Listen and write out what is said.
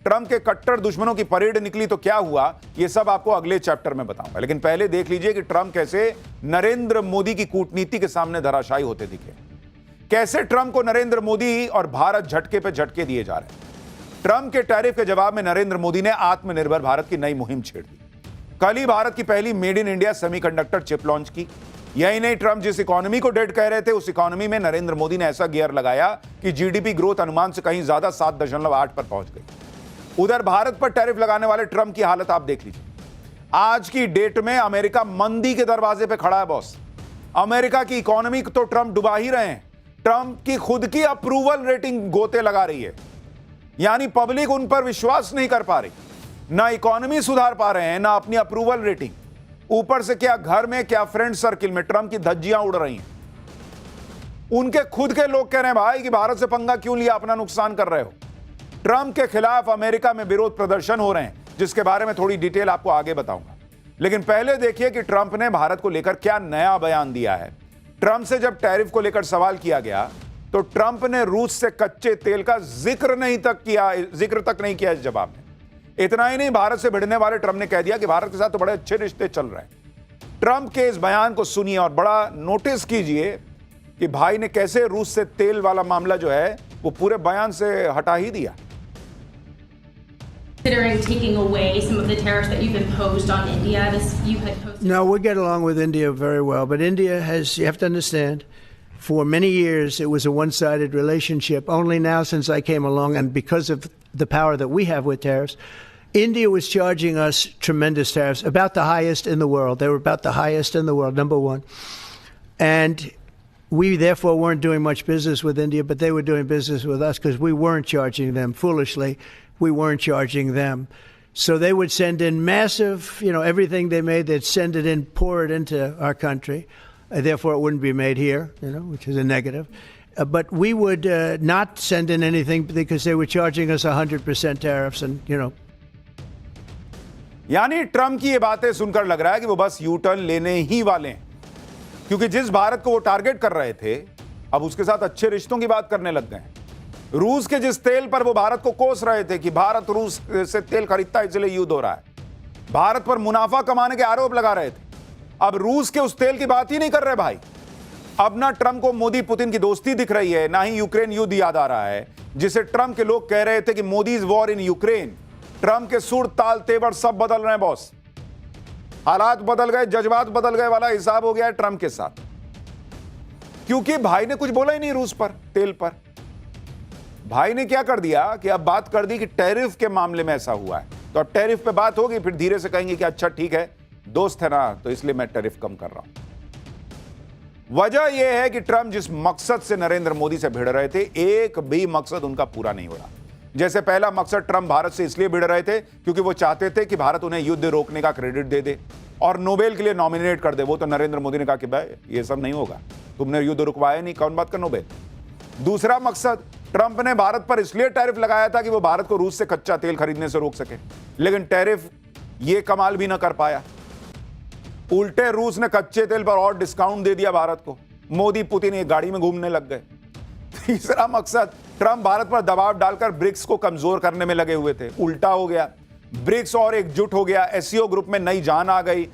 Trump के कट्टर दुश्मनों की परेड निकली तो क्या हुआ, यह सब आपको अगले चैप्टर में बताऊंगा। लेकिन पहले देख लीजिए कि ट्रंप कैसे नरेंद्र मोदी की कूटनीति के सामने धराशायी होते दिखे। कैसे ट्रंप को नरेंद्र मोदी और भारत झटके पे झटके दिए जा रहे हैं। ट्रंप के टैरिफ के जवाब में नरेंद्र मोदी ने आत्मनिर्भर भारत की नई मुहिम छेड़ दी। कल ही भारत की पहली made in India semiconductor chip launch की। यही नहीं, ट्रंप जिस इकोनॉमी को डेड कह रहे थे, उस इकोनॉमी में नरेंद्र मोदी ने ऐसा गियर लगाया कि जीडीपी ग्रोथ अनुमान से कहीं ज्यादा 7.8 पर पहुंच गई। उधर भारत पर टैरिफ लगाने वाले ट्रंप की हालत आप देख लीजिए। आज की डेट में अमेरिका मंदी के दरवाजे पे खड़ा है बॉस। अमेरिका की इकोनॉमी तो ट्रंप डुबा ही रहे हैं। ट्रंप की खुद की अप्रूवल रेटिंग गोते लगा रही है, यानी पब्लिक उन पर विश्वास नहीं कर पा रही। ना इकोनॉमी सुधार पा रहे हैं, ना अपनी अप्रूवल रेटिंग। ऊपर से क्या घर में, क्या फ्रेंड सर्किल में ट्रंप की धज्जियां उड़ रही हैं। उनके खुद के लोग कह रहे हैं भाई कि भारत से पंगा क्यों लिया, अपना नुकसान कर रहे हो। ट्रंप के खिलाफ अमेरिका में विरोध प्रदर्शन हो रहे हैं, जिसके बारे में थोड़ी डिटेल आपको आगे बताऊंगा। लेकिन पहले देखिए कि ट्रंप ने भारत को लेकर क्या नया बयान दिया है। ट्रंप से जब टैरिफ को लेकर सवाल किया गया तो ट्रंप ने रूस से कच्चे तेल का जिक्र तक नहीं किया इस जवाब में। इतना ही नहीं, भारत से भिड़ने वाले ट्रंप ने कह दिया कि भारत के साथ तो बड़े अच्छे रिश्ते चल रहे हैं। ट्रंप के इस बयान को सुनिए और बड़ा नोटिस कीजिए कि भाई ने कैसे रूस से तेल वाला मामला जो है वो पूरे बयान से हटा ही दिया। Considering taking away some of the tariffs that you've imposed on India, you had posted. No, we get along with India very well, but India has, you have to understand, for many years it was a one-sided relationship. Only now, since I came along, and because of the power that we have with tariffs, India was charging us tremendous tariffs, about the highest in the world. They were about the highest in the world, number one. And we therefore weren't doing much business with India, but they were doing business with us because we weren't charging them foolishly. We weren't charging them. So they would send in massive, everything they made, they'd send it in, pour it into our country. Therefore, it wouldn't be made here, which is a negative. But we would not send in anything because they were charging us 100% tariffs and, यानी Trump की ये बातें सुनकर लग रहा है कि वो बस यू टर्न लेने ही वाले हैं, क्योंकि जिस भारत को वो टारगेट कर रहे थे अब उसके साथ अच्छे रिश्तों की बात करने लग गए। रूस के जिस तेल पर वो भारत को कोस रहे थे कि भारत रूस से तेल खरीदता है इसलिए युद्ध हो रहा है, भारत पर मुनाफा कमाने के आरोप लगा रहे थे, अब रूस के उस तेल की बात ही नहीं कर रहे भाई। अब ना ट्रंप को मोदी पुतिन की दोस्ती दिख रही है, ना ही यूक्रेन युद्ध याद आ रहा है, जिसे ट्रंप के लोग कह रहे थे कि Modi is war in Ukraine. Trump के सुर ताल तेवर सब बदल रहे हैं बॉस। हालात बदल गए, जज्बात बदल गए वाला हिसाब हो गया है ट्रंप के साथ, क्योंकि भाई ने कुछ बोला ही नहीं रूस पर, तेल पर। भाई ने क्या कर दिया कि अब बात कर दी कि टैरिफ के मामले में ऐसा हुआ है, तो अब टैरिफ पे बात होगी, फिर धीरे से कहेंगे कि अच्छा ठीक है, दोस्त है ना, तो इसलिए मैं टैरिफ कम कर रहा हूं। वजह यह है कि ट्रंप जिस मकसद से नरेंद्र मोदी से भिड़ रहे थे, एक भी मकसद उनका पूरा नहीं हो रहा। जैसे पहला मकसद, ट्रंप भारत से इसलिए भिड़ रहे थे क्योंकि वो चाहते थे कि भारत उन्हें युद्ध रोकने का क्रेडिट दे दे और नोबेल के लिए नॉमिनेट कर दे। वो तो नरेंद्र मोदी ने कहा कि भाई ये सब नहीं होगा, तुमने युद्ध रुकवाया नहीं, कौन बात का नोबेल। दूसरा मकसद, ट्रंप ने भारत पर इसलिए टैरिफ लगाया था कि वो भारत को रूस से कच्चा तेल खरीदने से रोक सके, लेकिन टैरिफ ये कमाल भी ना कर पाया। उल्टे रूस ने कच्चे तेल पर और डिस्काउंट दे दिया भारत को। मोदी पुतिन एक गाड़ी में घूमने लग गए। तीसरा मकसद, ट्रंप भारत पर दबाव डालकर ब्रिक्स को कमजोर करने में लगे हुए थे, उल्टा हो गया। ब्रिक्स और एकजुट हो गया, एससीओ ग्रुप में नई जान आ गई,